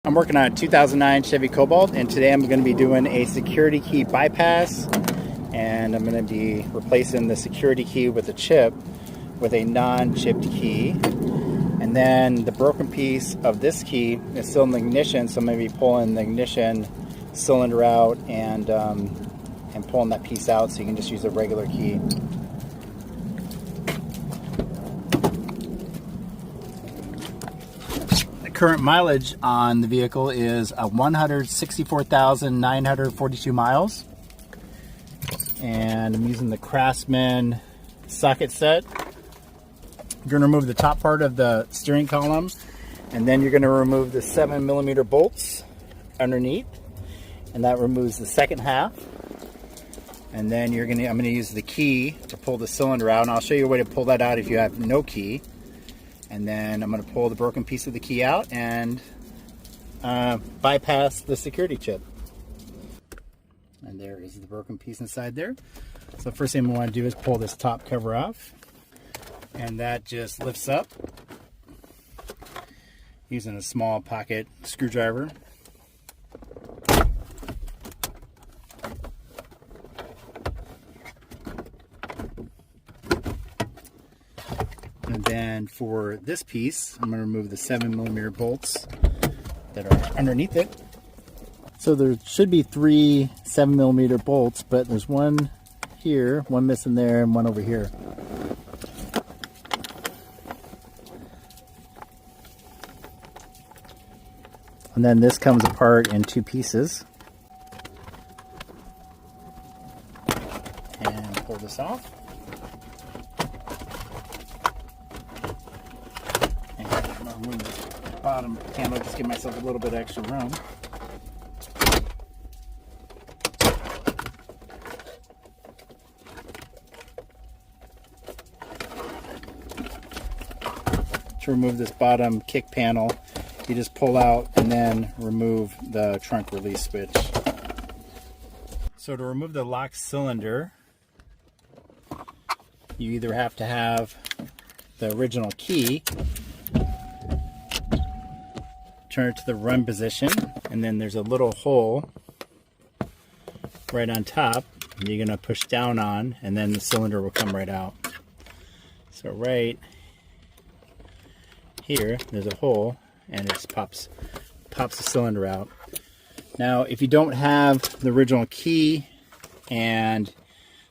I'm working on a 2009 Chevy Cobalt, and today I'm going to be doing a security key bypass, and I'm going to be replacing the security key with a chip with a non-chipped key. And then the broken piece of this key is still in the ignition, so I'm going to be pulling the ignition cylinder out and pulling that piece out so you can just use a regular key. Current mileage on the vehicle is 164,942 miles, and I'm using the Craftsman socket set. You're going to remove the top part of the steering column, and then you're going to remove the 7mm bolts underneath, and that removes the second half. And then I'm going to use the key to pull the cylinder out, and I'll show you a way to pull that out if you have no key. And then I'm going to pull the broken piece of the key out and bypass the security chip. And there is the broken piece inside there. So the first thing we want to do is pull this top cover off. And that just lifts up using a small pocket screwdriver. And then for this piece, I'm going to remove the 7mm bolts that are underneath it. So there should be 3 7mm bolts, but there's one here, one missing there, and one over here. And then this comes apart in 2 pieces. And pull this off. Remove the bottom handle, just give myself a little bit extra room. To remove this bottom kick panel, you just pull out and then remove the trunk release switch. So to remove the lock cylinder, you either have to have the original key, turn it to the run position, and then there's a little hole right on top, and you're going to push down on, and then the cylinder will come right out. So right here, there's a hole, and it just pops the cylinder out. Now, if you don't have the original key, and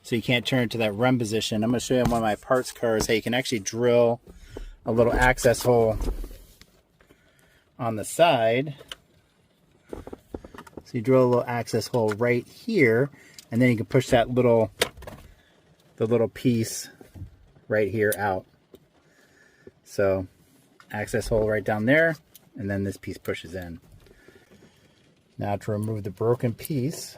so you can't turn it to that run position, I'm going to show you on one of my parts cars how you can actually drill a little access hole on the side. So you drill a little access hole right here, and then you can push that the little piece right here out. So access hole right down there, and then this piece pushes in. Now to remove the broken piece,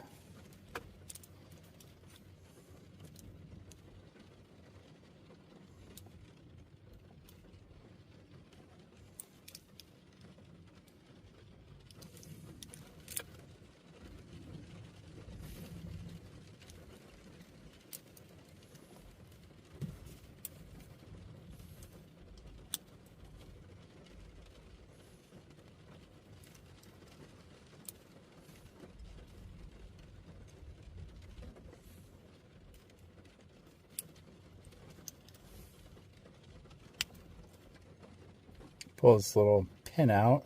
pull this little pin out,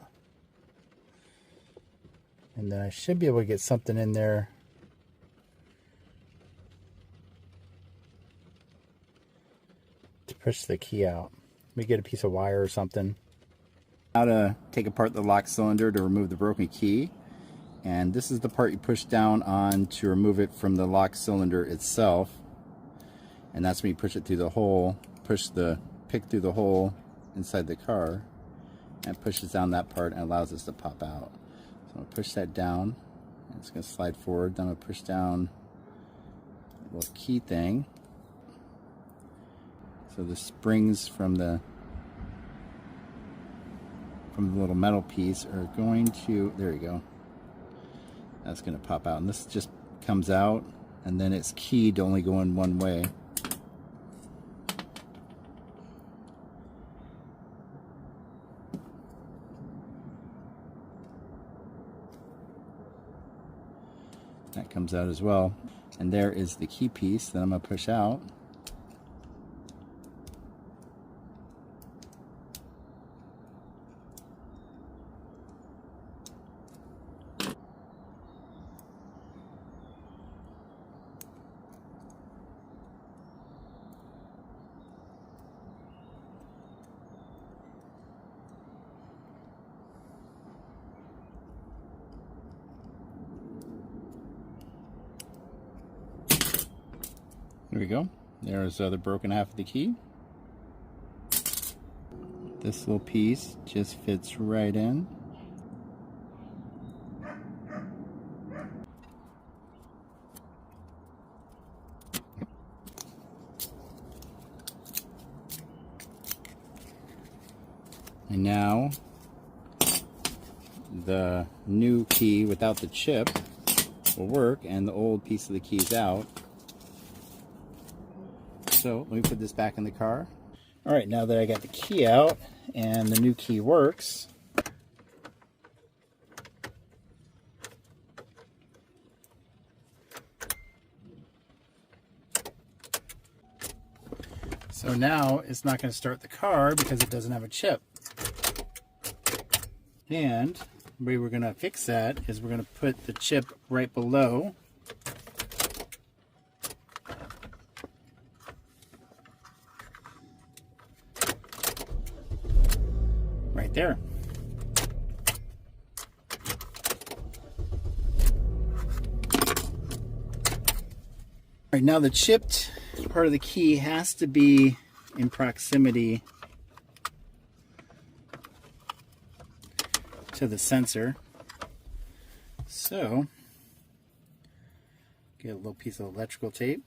and then I should be able to get something in there to push the key out. We get a piece of wire or something. Now to take apart the lock cylinder to remove the broken key, and this is the part you push down on to remove it from the lock cylinder itself, and that's when you push it through the hole, pick through the hole inside the car, and pushes down that part and allows this to pop out. So I'm going to push that down, and it's going to slide forward. Then I'm going to push down the little key thing. So the springs from the little metal piece are going to, there you go. That's going to pop out, and this just comes out, and then it's keyed to only go in one way. That comes out as well. And there is the key piece that I'm going to push out. There we go. There's the broken half of the key. This little piece just fits right in. And now the new key without the chip will work, and the old piece of the key is out. So let me put this back in the car. All right, now that I got the key out and the new key works, so now it's not going to start the car because it doesn't have a chip. And the way we're going to fix that is we're going to put the chip right below. Right there. All right, now the chipped part of the key has to be in proximity to the sensor. So, get a little piece of electrical tape.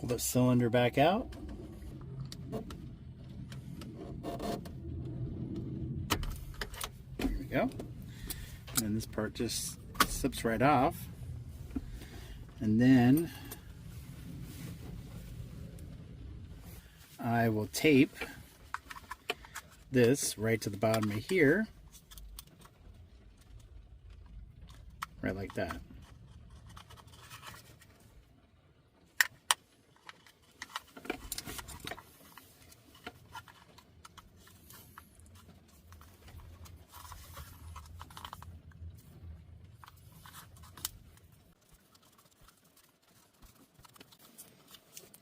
Pull the cylinder back out. There we go. And then this part just slips right off. And then I will tape this right to the bottom of here. Right like that.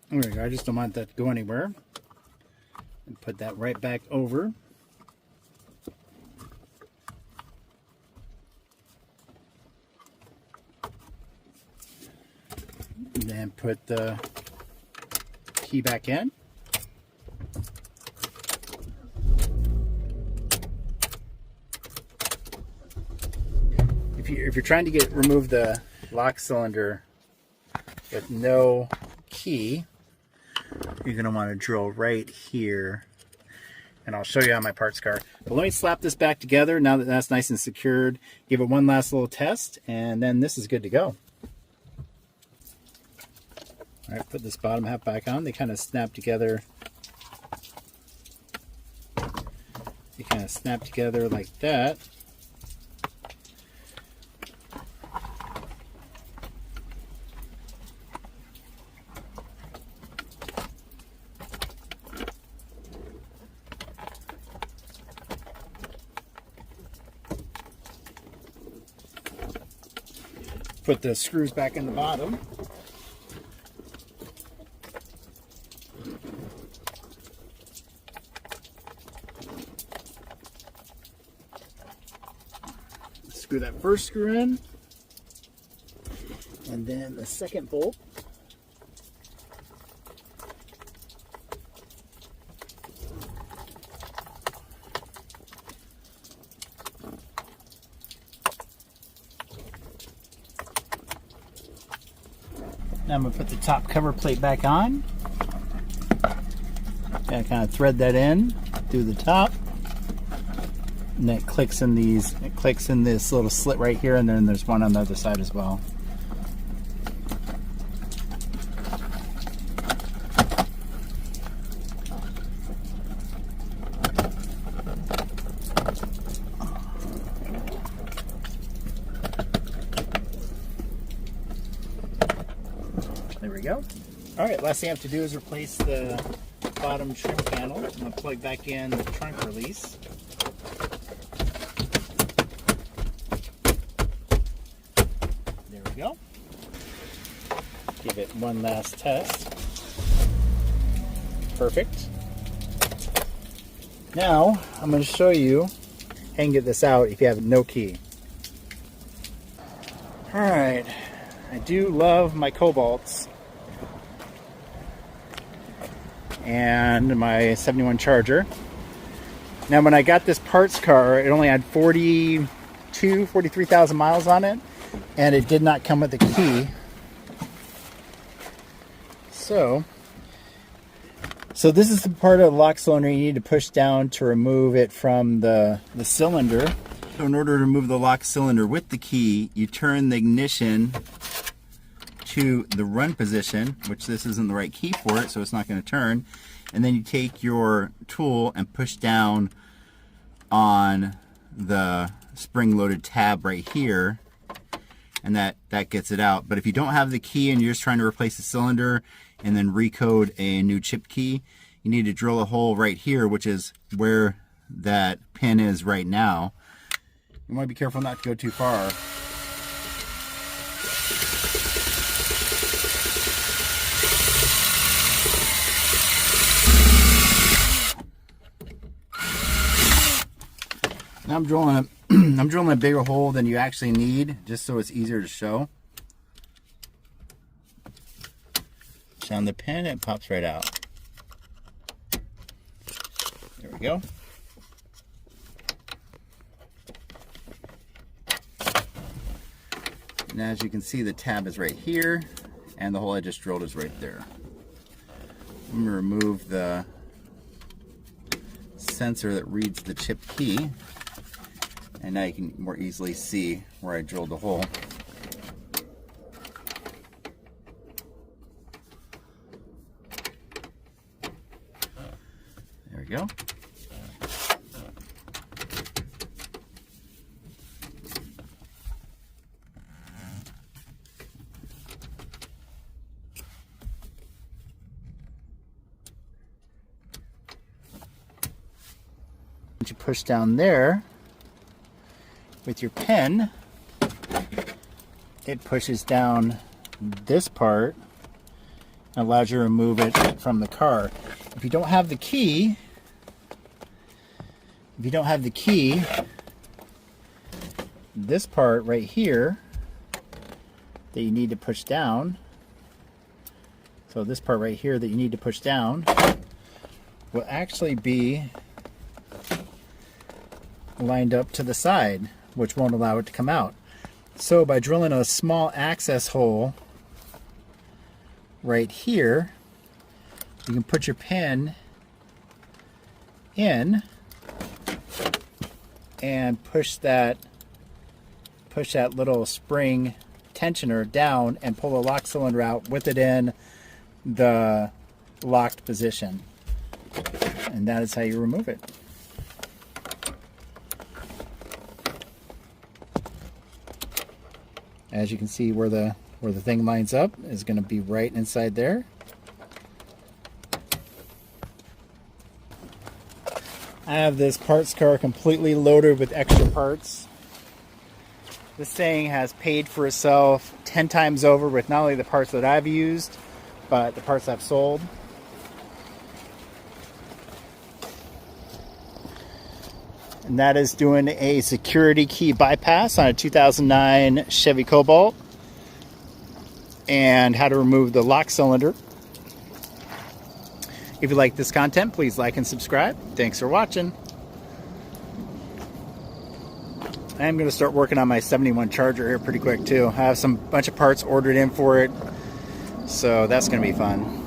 There we go. I just don't want that to go anywhere. And put that right back over. And then put the key back in. If you're trying to remove the lock cylinder with no key, you're going to want to drill right here, and I'll show you on my parts car. But let me slap this back together now that that's nice and secured. Give it one last little test, and then this is good to go. All right, put this bottom half back on. They kind of snap together. They kind of snap together like that. Put the screws back in the bottom. Screw that first screw in, and then the second bolt. Now I'm going to put the top cover plate back on. Gotta kind of thread that in through the top. And it clicks in these, it clicks in this little slit right here, and then there's one on the other side as well. There we go. Alright, last thing I have to do is replace the bottom trim panel. I'm going to plug back in the trunk release. There we go. Give it one last test. Perfect. Now, I'm going to show you how you can get this out if you have no key. Alright, I do love my Cobalts and my 71 Charger. Now when I got this parts car, it only had 43,000 miles on it, and it did not come with a key. So this is the part of the lock cylinder you need to push down to remove it from the cylinder. So in order to remove the lock cylinder with the key, you turn the ignition to the run position, which this isn't the right key for it, so it's not going to turn. And then you take your tool and push down on the spring-loaded tab right here, and that gets it out. But if you don't have the key and you're just trying to replace the cylinder and then recode a new chip key, you need to drill a hole right here, which is where that pin is right now. You want to be careful not to go too far. Now I'm drilling a bigger hole than you actually need, just so it's easier to show. Push down the pin, it pops right out. There we go. And as you can see, the tab is right here, and the hole I just drilled is right there. I'm going to remove the sensor that reads the chip key, and now you can more easily see where I drilled the hole. There we go. Once you push down there with your pen, it pushes down this part and allows you to remove it from the car. If you don't have the key, this part right here that you need to push down, so this part right here that you need to push down will actually be lined up to the side, which won't allow it to come out. So by drilling a small access hole right here, you can put your pen in and push that little spring tensioner down and pull the lock cylinder out with it in the locked position. And that is how you remove it. As you can see, where the thing lines up is going to be right inside there. I have this parts car completely loaded with extra parts. This thing has paid for itself 10 times over with not only the parts that I've used, but the parts I've sold. And that is doing a security key bypass on a 2009 Chevy Cobalt, and how to remove the lock cylinder. If you like this content, please like and subscribe. Thanks for watching. I am going to start working on my 71 Charger here pretty quick too. I have some bunch of parts ordered in for it. So that's going to be fun.